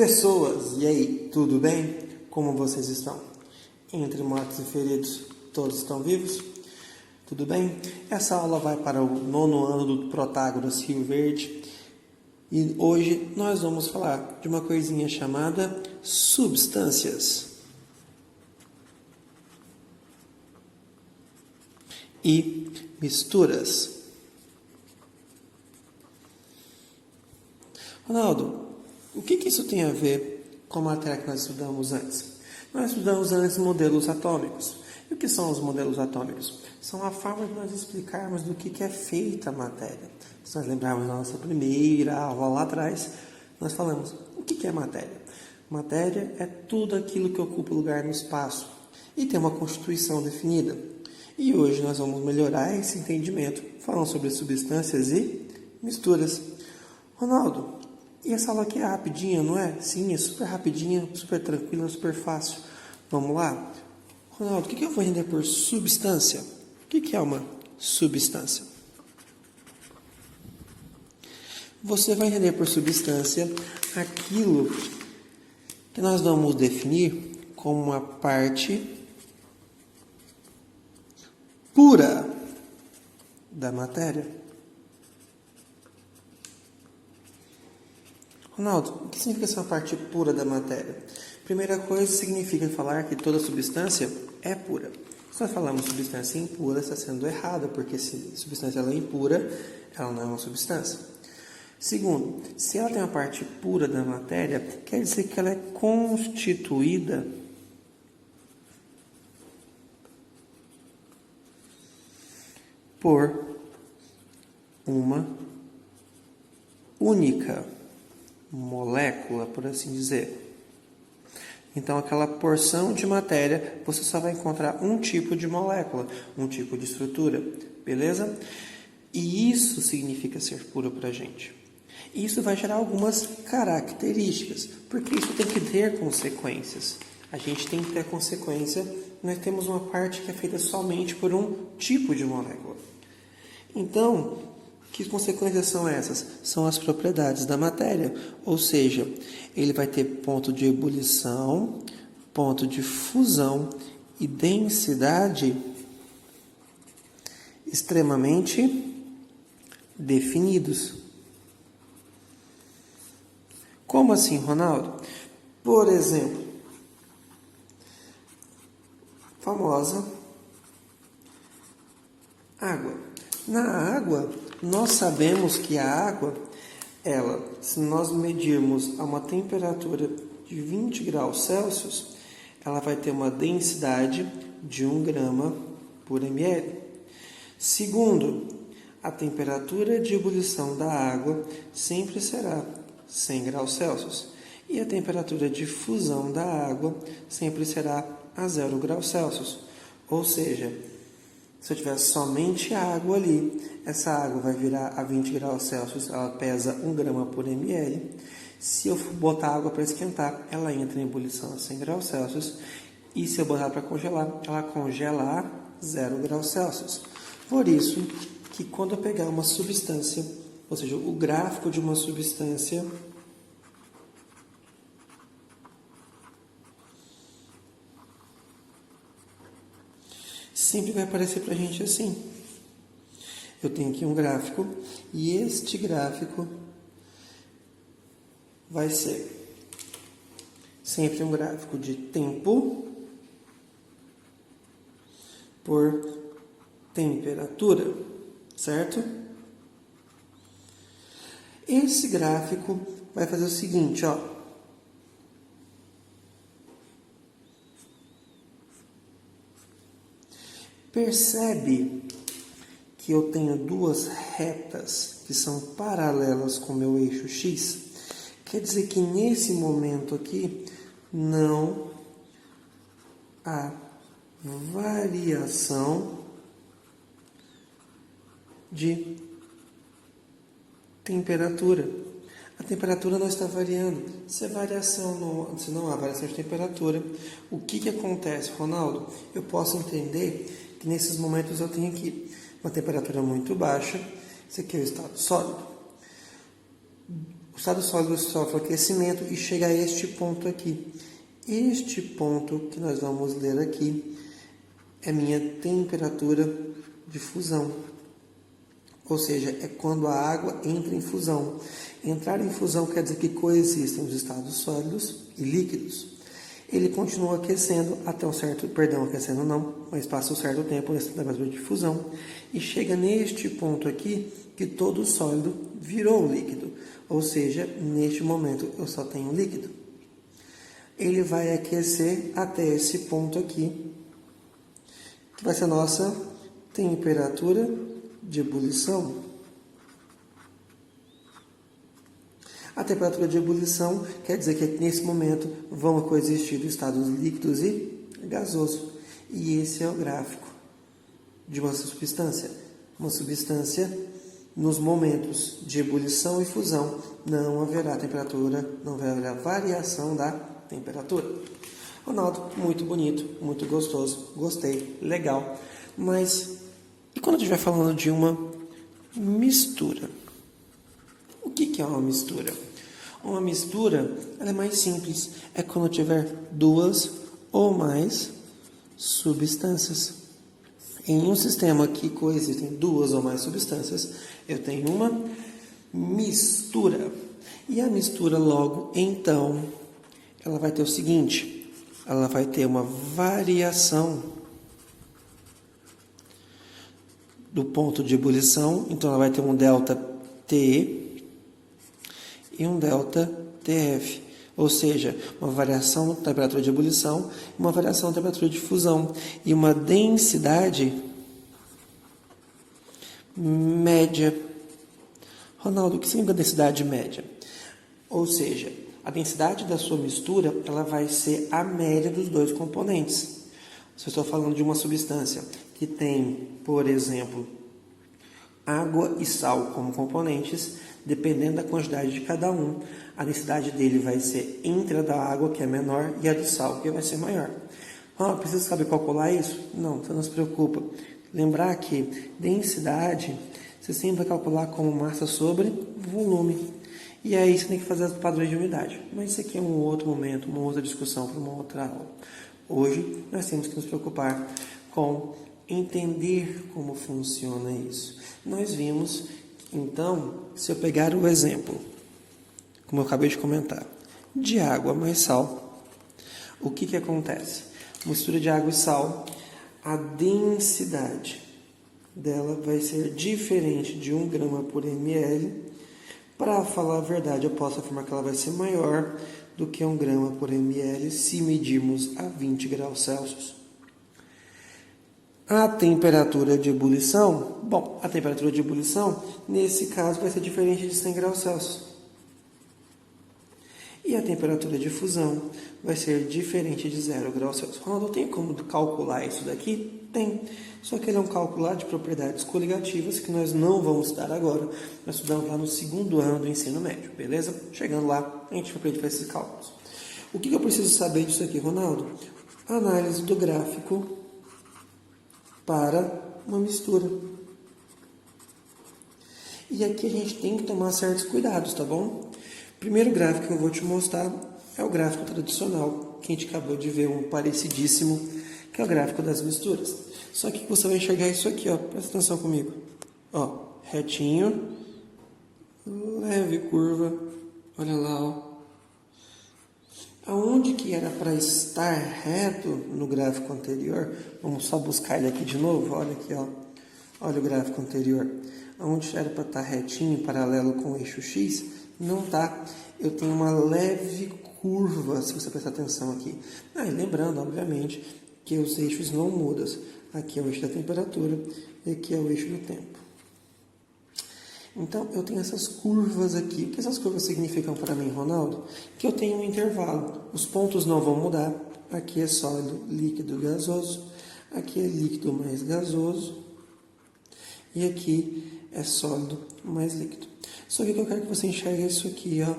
Pessoas, e aí, tudo bem? Como vocês estão? Entre mortos e feridos, todos estão vivos? Tudo bem? Essa aula vai para o 9º ano do Protágoras Rio Verde e hoje nós vamos falar de uma coisinha chamada substâncias e misturas. Ronaldo, o que isso tem a ver com a matéria que nós estudamos antes? Nós estudamos antes modelos atômicos. E o que são os modelos atômicos? São a forma de nós explicarmos do que é feita a matéria. Se nós lembrarmos da nossa primeira aula lá atrás, nós falamos o que é matéria. Matéria é tudo aquilo que ocupa lugar no espaço e tem uma constituição definida. E hoje nós vamos melhorar esse entendimento falando sobre substâncias e misturas. Ronaldo, e essa aula aqui é rapidinha, não é? Sim, é super rapidinha, super tranquila, super fácil. Vamos lá? Ronaldo, o que eu vou entender por substância? O que é uma substância? Você vai entender por substância aquilo que nós vamos definir como uma parte pura da matéria. Ronaldo, o que significa ser uma parte pura da matéria? Primeira coisa, significa falar que toda substância é pura. Se nós falamos substância impura, está sendo errado, porque se a substância ela é impura, ela não é uma substância. Segundo, se ela tem uma parte pura da matéria, quer dizer que ela é constituída por uma única molécula, por assim dizer. Então, aquela porção de matéria, você só vai encontrar um tipo de molécula, um tipo de estrutura, beleza? E isso significa ser puro para a gente. Isso vai gerar algumas características, porque isso tem que ter consequências. A gente tem que ter consequência, nós temos uma parte que é feita somente por um tipo de molécula. Então, que consequências são essas? São as propriedades da matéria, ou seja, ele vai ter ponto de ebulição, ponto de fusão e densidade extremamente definidos. Como assim, Ronaldo? Por exemplo, famosa água. Na água, nós sabemos que a água, se nós medirmos a uma temperatura de 20 graus Celsius, ela vai ter uma densidade de 1 grama por ml. Segundo, a temperatura de ebulição da água sempre será 100 graus Celsius. E a temperatura de fusão da água sempre será a 0 graus Celsius. Ou seja, se eu tiver somente água ali, essa água vai virar a 20 graus Celsius, ela pesa 1 grama por ml. Se eu botar água para esquentar, ela entra em ebulição a 100 graus Celsius. E se eu botar para congelar, ela congela a 0 graus Celsius. Por isso que quando eu pegar uma substância, ou seja, o gráfico de uma substância, sempre vai aparecer para a gente assim. Eu tenho aqui um gráfico e este gráfico vai ser sempre um gráfico de tempo por temperatura, certo? Esse gráfico vai fazer o seguinte, ó. Percebe que eu tenho duas retas que são paralelas com o meu eixo X? Quer dizer que nesse momento aqui não há variação de temperatura. A temperatura não está variando. Se não há variação de temperatura, o que acontece, Ronaldo? Eu posso entender que nesses momentos eu tenho aqui uma temperatura muito baixa. Esse aqui é o estado sólido. estado sólido sofre aquecimento e chega a este ponto aqui. Este ponto que nós vamos ler aqui é minha temperatura de fusão. Ou seja, é quando a água entra em fusão. Entrar em fusão quer dizer que coexistem os estados sólidos e líquidos. Ele continua aquecendo até um certo, aquecendo não, mas passa um certo tempo nessa temperatura de fusão e chega neste ponto aqui que todo sólido virou líquido. Ou seja, neste momento eu só tenho líquido. Ele vai aquecer até esse ponto aqui, que vai ser a nossa temperatura de ebulição. A temperatura de ebulição quer dizer que nesse momento vão coexistir os estados líquidos e gasoso. E esse é o gráfico de uma substância. Uma substância, nos momentos de ebulição e fusão, não haverá temperatura, não haverá variação da temperatura. Ronaldo, muito bonito, muito gostoso, gostei, legal. Mas e quando a gente estiver falando de uma mistura? O que é uma mistura? Uma mistura ela é mais simples. É quando tiver duas ou mais substâncias. Em um sistema que coexistem duas ou mais substâncias, eu tenho uma mistura. E a mistura, logo, então, ela vai ter o seguinte: ela vai ter uma variação do ponto de ebulição. Então, ela vai ter um ΔT e um ΔTF, ou seja, uma variação na temperatura de ebulição e uma variação na temperatura de fusão e uma densidade média. Ronaldo, o que significa densidade média? Ou seja, a densidade da sua mistura ela vai ser a média dos dois componentes. Se eu estou falando de uma substância que tem, por exemplo, água e sal como componentes, dependendo da quantidade de cada um, a densidade dele vai ser entre a da água, que é menor, e a do sal, que vai ser maior. Precisa saber calcular isso? Não, você não se preocupa. Lembrar que densidade, você sempre vai calcular como massa sobre volume. E aí você tem que fazer os padrões de unidade. Mas isso aqui é um outro momento, uma outra discussão para uma outra aula. Hoje, nós temos que nos preocupar com entender como funciona isso. Nós vimos, então, se eu pegar o exemplo, como eu acabei de comentar, de água mais sal, o que acontece? Mistura de água e sal, a densidade dela vai ser diferente de 1 grama por ml. Para falar a verdade, eu posso afirmar que ela vai ser maior do que 1 grama por ml se medirmos a 20 graus Celsius. A temperatura de ebulição, a temperatura de ebulição, nesse caso, vai ser diferente de 100 graus Celsius. E a temperatura de fusão vai ser diferente de 0 graus Celsius. Ronaldo, tem como calcular isso daqui? Tem. Só que ele é um cálculo de propriedades coligativas que nós não vamos estudar agora. Nós estudamos lá no 2º ano do ensino médio, beleza? Chegando lá, a gente vai aprender esses cálculos. O que eu preciso saber disso aqui, Ronaldo? Análise do gráfico para uma mistura. E aqui a gente tem que tomar certos cuidados, tá bom? O primeiro gráfico que eu vou te mostrar é o gráfico tradicional, que a gente acabou de ver um parecidíssimo, que é o gráfico das misturas. Só que você vai enxergar isso aqui, ó. Presta atenção comigo. Ó, retinho, leve curva, olha lá, ó. Aonde que era para estar reto no gráfico anterior, vamos só buscar ele aqui de novo, olha aqui, ó. Olha o gráfico anterior. Aonde era para estar retinho, paralelo com o eixo X, não tá. Eu tenho uma leve curva, se você prestar atenção aqui. E lembrando, obviamente, que os eixos não mudam. Aqui é o eixo da temperatura e aqui é o eixo do tempo. Então, eu tenho essas curvas aqui. O que essas curvas significam para mim, Ronaldo? Que eu tenho um intervalo. Os pontos não vão mudar. Aqui é sólido, líquido, gasoso. Aqui é líquido mais gasoso. E aqui é sólido mais líquido. Só que eu quero que você enxergue isso aqui, ó.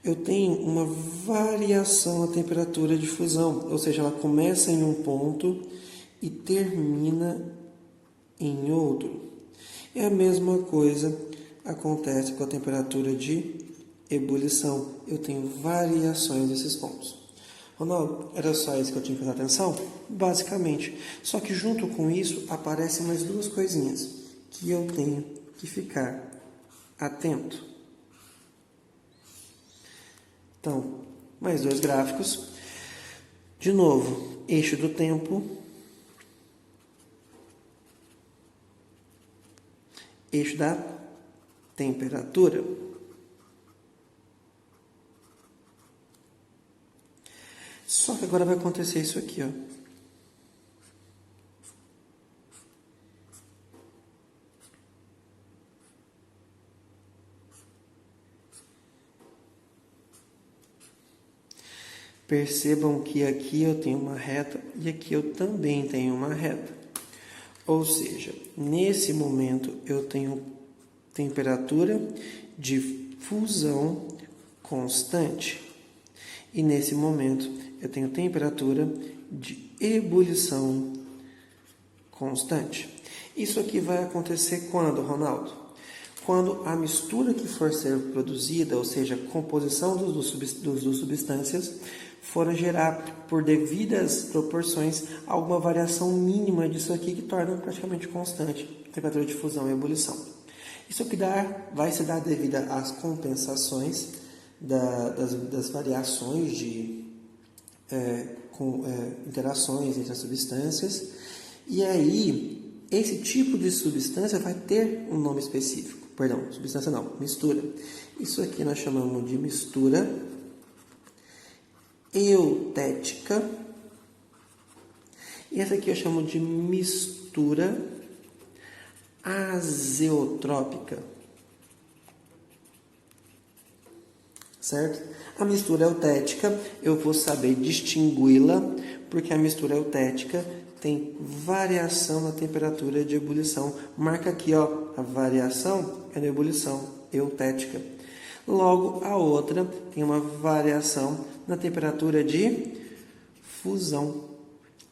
Eu tenho uma variação na temperatura de fusão. Ou seja, ela começa em um ponto e termina em outro. É a mesma coisa acontece com a temperatura de ebulição. Eu tenho variações desses pontos. Ronaldo, era só isso que eu tinha que prestar atenção? Basicamente. Só que junto com isso aparecem mais duas coisinhas que eu tenho que ficar atento. Então, mais dois gráficos. De novo, eixo do tempo, eixo da temperatura. Só que agora vai acontecer isso aqui, ó. Percebam que aqui eu tenho uma reta e aqui eu também tenho uma reta. Ou seja, nesse momento eu tenho temperatura de fusão constante. E nesse momento eu tenho temperatura de ebulição constante. Isso aqui vai acontecer quando, Ronaldo? Quando a mistura que for ser produzida, ou seja, a composição dos substâncias, for gerar, por devidas proporções, alguma variação mínima disso aqui que torna praticamente constante a temperatura de fusão e ebulição. Isso aqui vai se dar devido às compensações das variações de interações entre as substâncias. E aí, esse tipo de substância vai ter um nome específico. Perdão, substância não, mistura. Isso aqui nós chamamos de mistura eutética. E essa aqui eu chamo de mistura azeotrópica. Certo? A mistura eutética, eu vou saber distingui-la, porque a mistura eutética tem variação na temperatura de ebulição. Marca aqui, ó, a variação é na ebulição eutética. Logo, a outra tem uma variação na temperatura de fusão.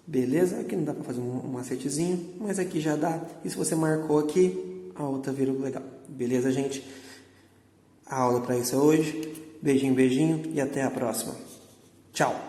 Beleza? Aqui não dá para fazer um macetezinho, mas aqui já dá. E se você marcou aqui, a outra virou legal. Beleza, gente? A aula para isso é hoje. Beijinho, beijinho e até a próxima. Tchau!